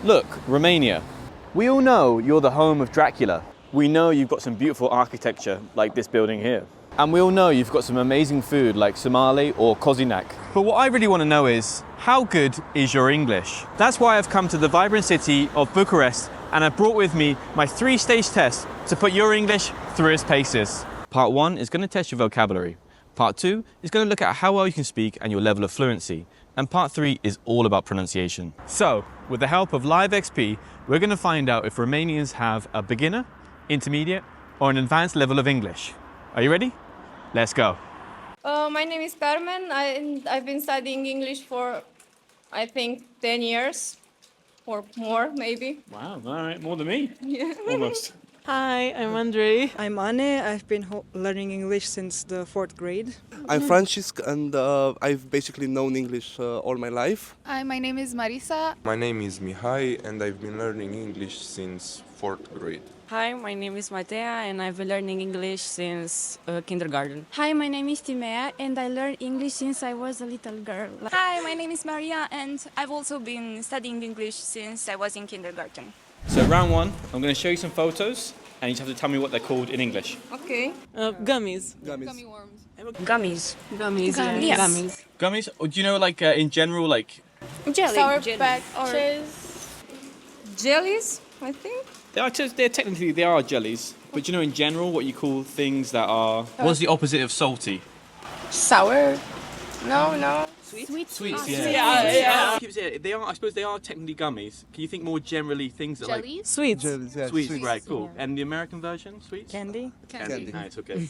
Look, Romania. We all know you're the home of Dracula. We know you've got some beautiful architecture like this building here. And we all know you've got some amazing food like sarmale or cozonac. But what I really want to know is, how good is your English? That's why I've come to the vibrant city of Bucharest and I've brought with me my 3-stage test to put your English through its paces. Part 1 is going to test your vocabulary. Part 2 is going to look at how well you can speak and your level of fluency. And Part 3 is all about pronunciation. So, with the help of Live XP, we're going to find out if Romanians have a beginner, intermediate, or an advanced level of English. Are you ready? Let's go. My name is Carmen. I've been studying English for, I think, 10 years or more, maybe. Wow, all right, more than me. Yeah. Almost. Hi, I'm Andre. I'm Anne. I've been learning English since the 4th grade. I'm Francisc and I've basically known English all my life. Hi, my name is Marisa. My name is Mihai and I've been learning English since 4th grade. Hi, my name is Matea and I've been learning English since kindergarten. Hi, my name is Timea and I learned English since I was a little girl. Hi, my name is Maria and I've also been studying English since I was in kindergarten. So round 1, I'm going to show you some photos and you just have to tell me what they're called in English. Okay. Gummies. Gummy worms. Gummies. Gummies. Yes. Gummies. Gummies? Or do you know, like, in general, like... Jelly. Sour Jelly. patches. Jellies, I think. They are jellies, but do you know in general what you call things that are... What's the opposite of salty? Sour. No. Sweets, Yeah. They are, I suppose they are technically gummies. Can you think more generally things that Jellies. Sweets. Sweets, right, cool. And the American version, sweets? Candy. Candy. Nice, okay.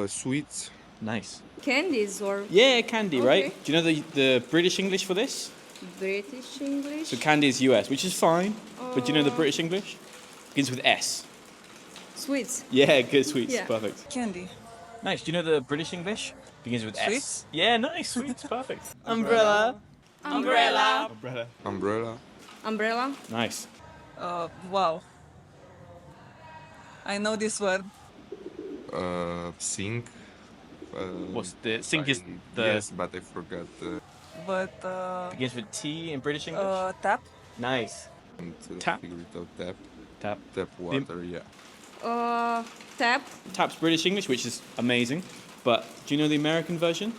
Sweets. Nice. Candies or Yeah, candy, right? Okay. Do you know the British English for this? British English. So candy is US, which is fine. But do you know the British English? Begins with S. Sweets. Yeah, good sweets. Yeah. Perfect. Candy. Nice. Do you know the British English? Begins with S. Sweets? Yeah, nice. Sweets. Perfect. Umbrella. Umbrella. Umbrella. Umbrella. Nice. Wow. I know this word. Sink. What's the sink is the Yes, but I forgot. But begins with T in British English. tap. Nice. And Tap. figure it out. Tap. Tap. Tap water. Yeah. Tap. Tap's British English, which is amazing. But do you know the American version?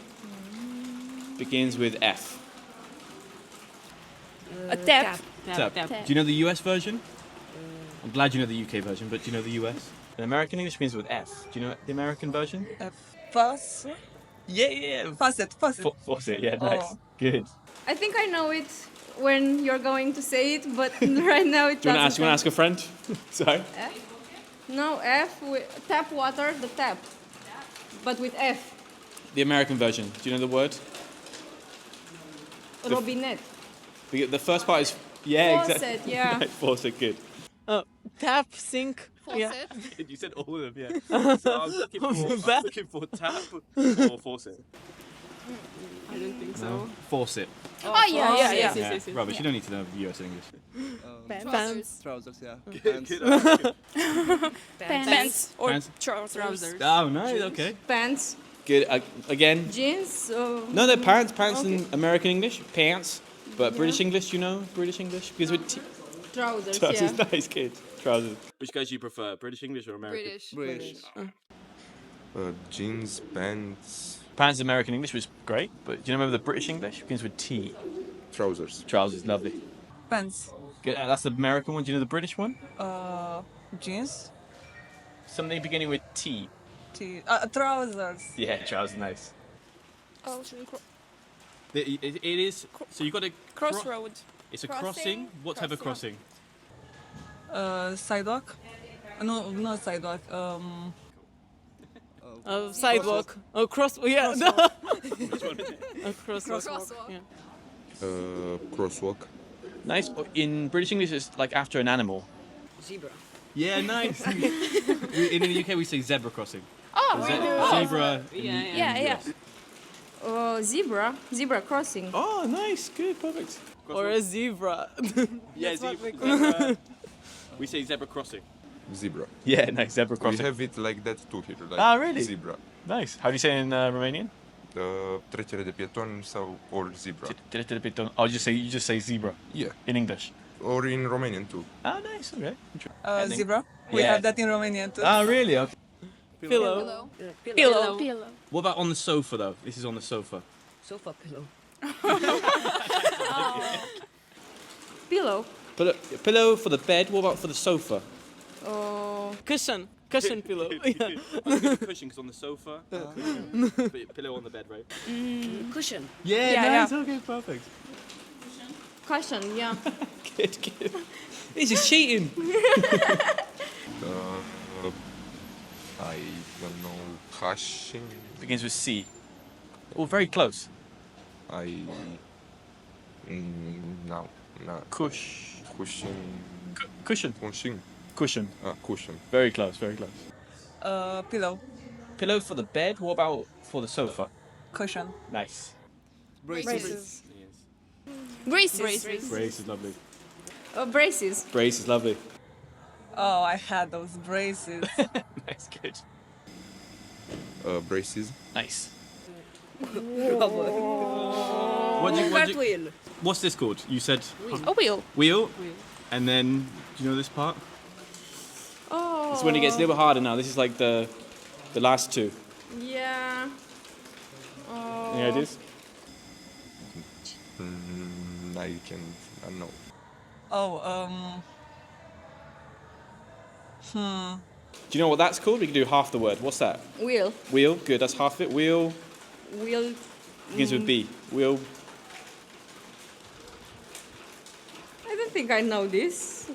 Begins with F. A tap. Tap. Do you know the US version? I'm glad you know the UK version, but do you know the US? The American English begins with F. Do you know the American version? Faucet. Yeah. Faucet. Faucet, yeah, nice. Oh. Good. I think I know it when you're going to say it, but right now it Do you want doesn't. to ask a friend? Sorry. F? No, F with tap water, the tap. But with F. The American version. Do you know the word? Robinet. The first part is Faucet, exactly. yeah. Right, faucet, good. Tap, sink. Faucet. You said all of them, yeah. So I was looking for tap or faucet. I don't think so. No. Faucet. Oh, yeah. Yes. Rubbish. You don't need to know US English. Pants. Trousers, yeah. Pants. Or Pants. trousers. Oh, nice. Okay. Pants. Good. Again. Jeans. No, they're pants. Pants Okay. in American English. Pants. But British English, you know British English because with Trousers, trousers. yeah. Nice, kid. Trousers. Which guys do you prefer, British English or American? British. Jeans, pants, Pants American English was great, but do you remember the British English? Begins with T. trousers. Trousers, lovely. Pants. Good. That's the American one. Do you know the British one? Jeans. Something beginning with T. Trousers. Yeah, trousers, nice. Oh, It is. So you got a crossroad. It's a Crossing? crossing. What type of crossing? Sidewalk. No, not sidewalk. Sidewalk. Oh, cross. Yeah. Which one is it? A crosswalk. Crosswalk. Yeah. Crosswalk. Nice. In British English, it's like after an animal. Zebra. Yeah, nice. in the UK, we say zebra crossing. Oh, Zebra. Yeah. Zebra crossing. Oh, nice. Good. Perfect. Or a zebra. Yeah, zebra. We say zebra crossing. Zebra. Yeah, nice. Zebra We crossing. have it like that too here. Like Ah, really? Zebra. Nice. How do you say it in Romanian? Trecere de pieton sau or zebra. Oh, you just say zebra Yeah. in English. Or in Romanian too. Oh, nice. Okay. Zebra. We Yeah. have that in Romanian too. Oh, really? Okay. Pillow. What about on the sofa though? This is on the sofa. Sofa pillow. Pillow. Pillow for the bed. What about for the sofa? Oh. Cushion. Cushion pillow. Yeah. Cushion, 'cause on the sofa. Pillow on the bed, right? Cushion. Yeah, Yeah, nice. Okay, perfect. Cushion, yeah. Good, good. This is cheating. I don't know. Hashing. Begins with C. Oh, very close. I. No. Cush. Cushion. Cushion. Cushion. Cushion. Cushion. Very close. Very close. Pillow. Pillow for the bed. What about for the sofa? Cushion. Nice. Braces. Braces. Brace is lovely. Braces. Brace is lovely. Oh, I had those braces. Nice, good. Braces. Nice. Cartwheel. What's this called? You said A wheel. wheel. And then, do you know this part? Oh. It's when it gets a little bit harder now. This is like the last two. Yeah. Oh. Any ideas? I can. I don't know. Oh, Do you know what that's called? We can do half the word. What's that? Wheel. Wheel. Good. That's half of it. Wheel Wheel. begins with B. Wheel. I don't think I know this.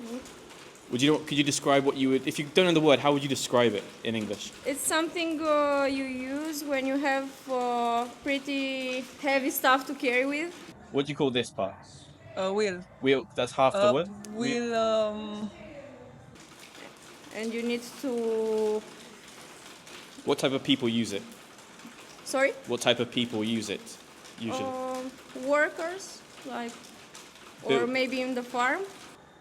Would you know? Could you describe what you would? If you don't know the word, how would you describe it in English? It's something you use when you have pretty heavy stuff to carry with. What do you call this part? wheel. Wheel. That's half the word. Wheel. And you need to. What type of people use it? Sorry? What type of people use it usually? Workers, like. Or Bill- maybe in the farm.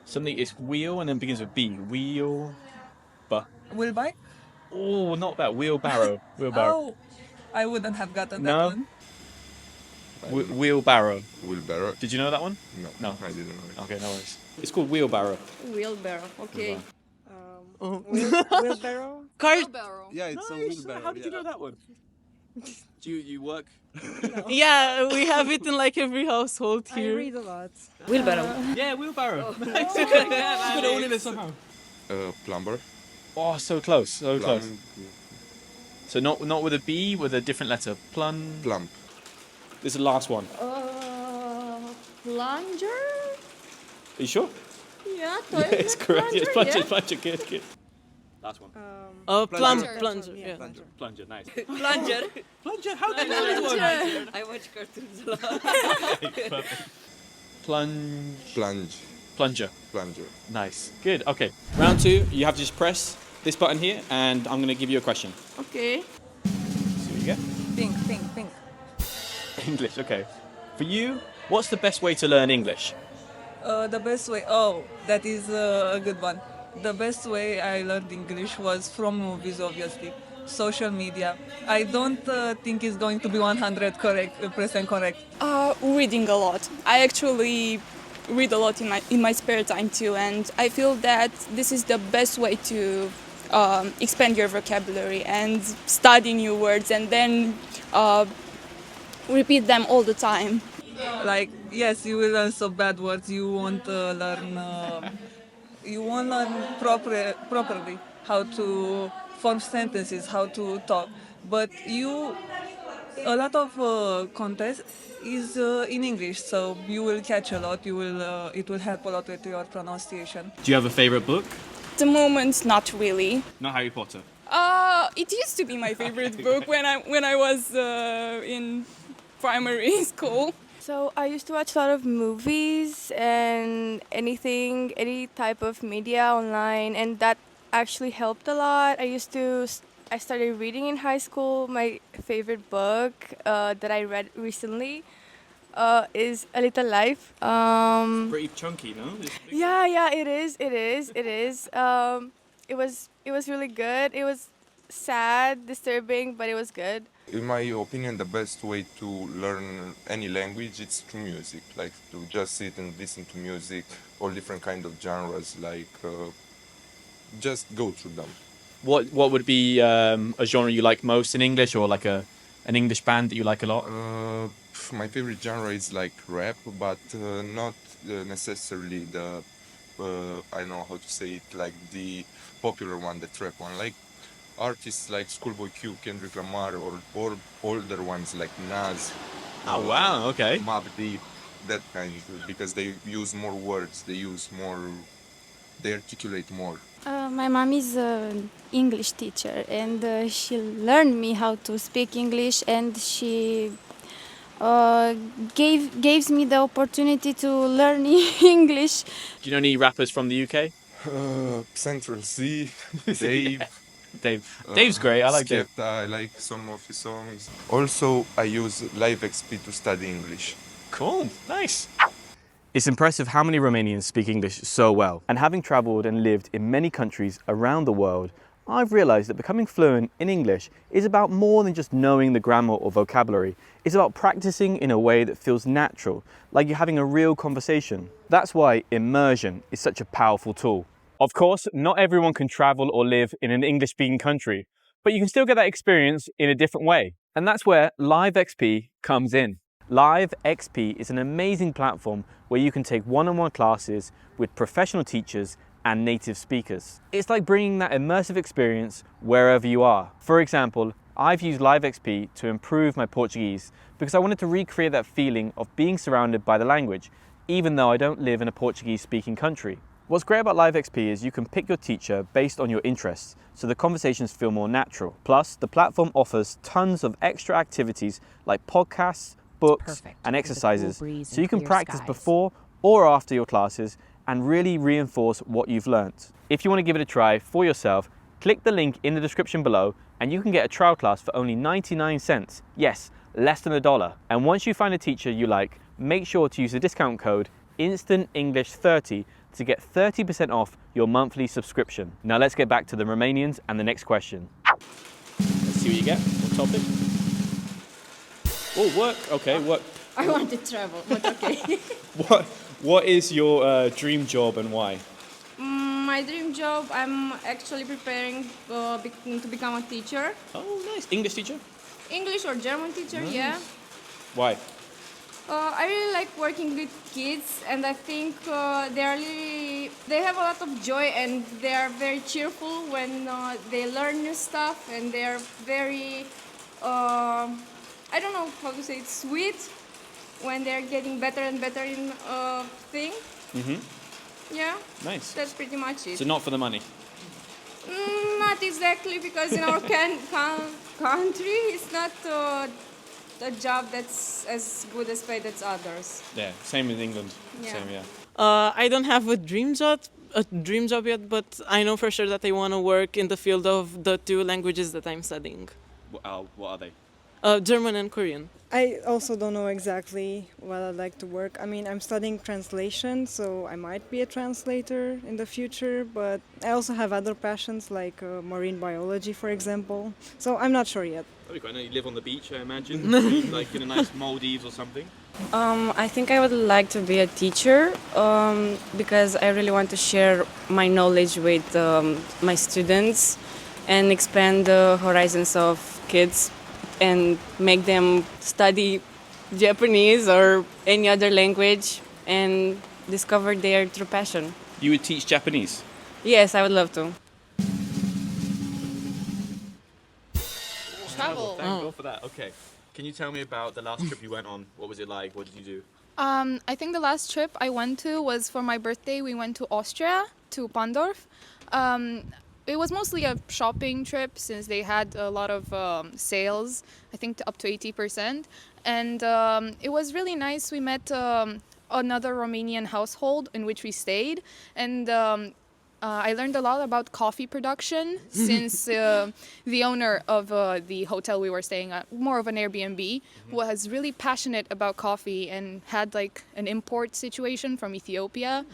Something is wheel and then begins with B. Wheel. Wheel bike. Oh, not that. Wheelbarrow. Wheelbarrow. Oh, I wouldn't have gotten No. that one. Wheelbarrow. Wheelbarrow. Did you know that one? No. No. I didn't know it. Okay, no worries. It's called wheelbarrow. Wheelbarrow. Okay. Wheelbarrow. Yeah, it's a wheelbarrow. How did you know that one? Do you work? Yeah, we have it in like every household I here. read a lot. Wheelbarrow. Yeah, wheelbarrow. Nice. Got it all in there somehow. Plumber. Oh, so close, so close. Plum. So not with a B, with a different letter. Plump. This is the last one. Plunger? Are you sure? Yeah, Yeah, it's correct. Yes, plunger, yeah. plunger. Good, good. Last one. Plunger. Yeah. Plunger, nice. Plunger. Plunger, how do you know this one? I watch cartoons a lot. Perfect. Plunge. Plunge. Plunger. Nice. Good. Okay. Round two. You have to just press this button here, and I'm going to give you a question. Okay. See what you get. Pink. English. Okay. For you, what's the best way to learn English? The best way. Oh, that is a good one. The best way I learned English was from movies, obviously. Social media. I don't think it's going to be 100% correct. Reading a lot. I actually read a lot in my spare time too, and I feel that this is the best way to expand your vocabulary and study new words and then repeat them all the time. Like, yes, you will learn some bad words. You won't learn. You won't learn properly how to form sentences, how to talk. But a lot of content is in English, so you will catch a lot. It will help a lot with your pronunciation. Do you have a favorite book? At the moment, not really. Not Harry Potter. It used to be my favorite book when I was in primary school. So I used to watch a lot of movies and any type of media online, and that actually helped a lot. I started reading in high school. My favorite book that I read recently is A Little Life. Pretty chunky, no? Yeah, it is. It was really good. It was sad, disturbing, but it was good. In my opinion, the best way to learn any language is through music, like to just sit and listen to music, all different kind of genres, like just go through them. What would be a genre you like most in English, or like an English band that you like a lot? My favorite genre is like rap, but not necessarily the I don't know how to say it, like the popular one, the trap one, like artists like Schoolboy Q, Kendrick Lamar, or older ones like Nas. Oh wow, okay. Mobb Deep, that kind, because they use more words, they articulate more. My mom is an English teacher, and she learned me how to speak English, and she gives me the opportunity to learn English. Do you know any rappers from the UK? Central C, Dave. Dave's great. I like Dave. Skepta, I like some of his songs. Also, I use LiveXP to study English. Cool, nice. It's impressive how many Romanians speak English so well. And having travelled and lived in many countries around the world, I've realised that becoming fluent in English is about more than just knowing the grammar or vocabulary. It's about practicing in a way that feels natural, like you're having a real conversation. That's why immersion is such a powerful tool. Of course, not everyone can travel or live in an English-speaking country, but you can still get that experience in a different way. And that's where LiveXP comes in. LiveXP is an amazing platform where you can take one-on-one classes with professional teachers and native speakers. It's like bringing that immersive experience wherever you are. For example, I've used LiveXP to improve my Portuguese because I wanted to recreate that feeling of being surrounded by the language, even though I don't live in a Portuguese-speaking country. What's great about LiveXP is you can pick your teacher based on your interests, so the conversations feel more natural. Plus, the platform offers tons of extra activities like podcasts, books, and exercises, so you can practice before or after your classes and really reinforce what you've learnt. If you want to give it a try for yourself, click the link in the description below and you can get a trial class for only 99 cents. Yes, less than $1. And once you find a teacher you like, make sure to use the discount code INSTANTEnglish30 to get 30% off your monthly subscription. Now let's get back to the Romanians and the next question. Let's see what you get. What topic? Oh, work. Okay, work. I want to travel, but okay. What is your dream job and why? My dream job, I'm actually preparing to become a teacher. Oh, nice. English teacher? English or German teacher, yeah. Why? I really like working with kids, and I think they have a lot of joy, and they are very cheerful when they learn new stuff, and they are very, I don't know how to say it, sweet when they're getting better and better in a thing. Yeah. Nice. That's pretty much it. So not for the money? Not exactly, because in our country, it's not a job that's as good as paid as others. Yeah, same in England. Yeah. Same, yeah. I don't have a dream job yet, but I know for sure that I want to work in the field of the two languages that I'm studying. What are they? German and Korean. I also don't know exactly what I'd like to work. I mean, I'm studying translation, so I might be a translator in the future, but I also have other passions like marine biology, for example. So I'm not sure yet. That'd be quite nice. You live on the beach, I imagine, like in a nice Maldives or something. I think I would like to be a teacher because I really want to share my knowledge with my students and expand the horizons of kids and make them study Japanese or any other language and discover their true passion. You would teach Japanese? Yes, I would love to. Travel. Thank God for that. Okay. Can you tell me about the last trip you went on? What was it like? What did you do? I think the last trip I went to was for my birthday. We went to Austria, to Pandorf. It was mostly a shopping trip since they had a lot of sales, I think up to 80%. And it was really nice. We met another Romanian household in which we stayed. And I learned a lot about coffee production since the owner of the hotel we were staying at, more of an Airbnb, was really passionate about coffee and had like an import situation from Ethiopia.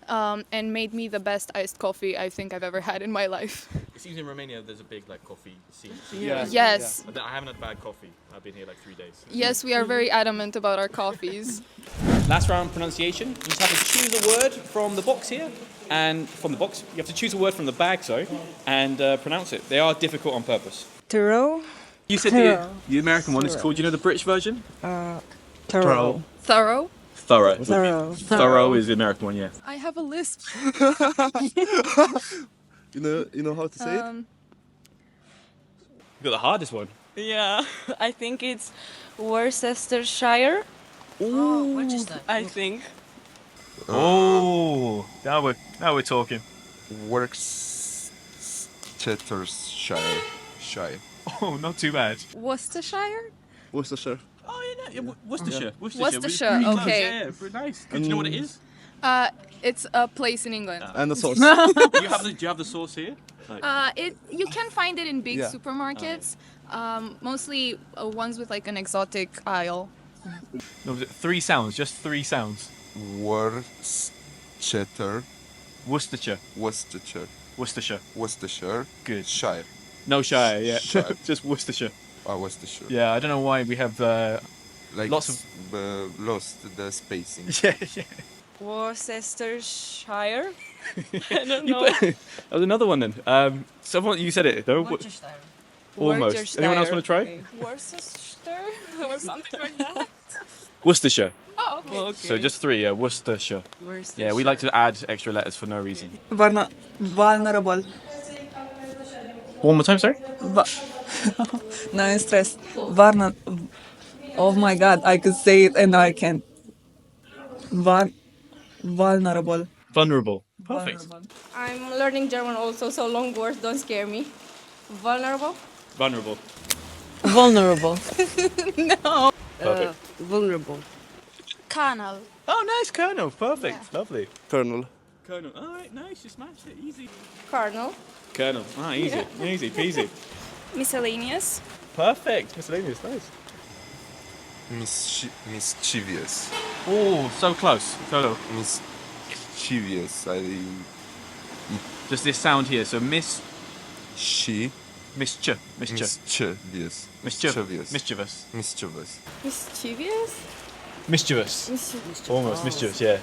And made me the best iced coffee I think I've ever had in my life. It seems in Romania there's a big like coffee scene. Yes. I haven't had bad coffee. I've been here like 3 days. Yes, we are very adamant about our coffees. Last round, pronunciation. You just have to choose a word from the box here, and from the box, you have to choose a word from the bag, sorry, and pronounce it. They are difficult on purpose. Thorough. You said the American one is called, do you know the British version? Thorough. Thorough. Thorough. Thorough. Thorough is the American one, yeah. I have a lisp. You know how to say it? You got the hardest one. Yeah, I think it's Worcestershire. Ooh, I think. Oh, now we're talking. Worcestershire. Shire. Oh, not too bad. Worcestershire? Worcestershire. Oh yeah, Worcestershire. Worcestershire, Pretty close, okay. Yeah, pretty nice. Good. Do you know what it is? It's a place in England. And the sauce. Do you have the sauce here? You can find it in big Yeah. supermarkets, mostly ones with like an exotic aisle. No, was it 3 sounds? Just 3 sounds. Worcester. Worcestershire. Worcestershire. Worcestershire. Worcestershire. Good. Shire. No Shire, yeah. Shire. Just Worcestershire. Worcestershire. Yeah, I don't know why we have Like lots of. lost the spacing. Yeah, yeah. Worcestershire? I don't know. That was another one then. Someone you said it though. Almost. Anyone else want to try? Worcester or something like that. Worcestershire. Oh, okay. Okay. So just 3, yeah. Worcestershire. Yeah, we like to add extra letters for no reason. Vulnerable. One more time, sorry. No, I'm stressed. Oh my god, I could say it and I can't. Vulnerable. Vulnerable. Perfect. I'm learning German also, so long words don't scare me. Vulnerable? Vulnerable. Vulnerable. No. Perfect. Vulnerable. Canal. Oh, nice, Colonel. Perfect. Lovely. Colonel. Colonel. All right, nice. You smashed it. Easy. Colonel? Colonel. Ah, easy. Easy peasy. Miscellaneous. Perfect. Miscellaneous. Nice. Mischievous. Oh, so close. So Mischievous. just this sound here. So miss. She. Mischievous. Mischievous. Mischievous. Mischievous. Mischievous? Mischievous. Almost mischievous, yeah.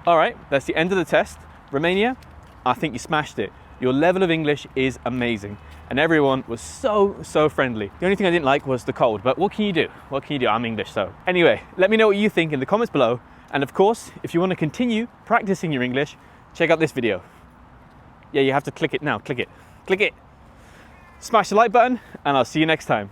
All right, that's the end of the test. Romania, I think you smashed it. Your level of English is amazing. And everyone was so friendly. The only thing I didn't like was the cold, but what can you do? What can you do? I'm English, so. Anyway, let me know what you think in the comments below. And of course, if you want to continue practicing your English, check out this video. Yeah, you have to click it now. Click it. Click it. Smash the like button, and I'll see you next time.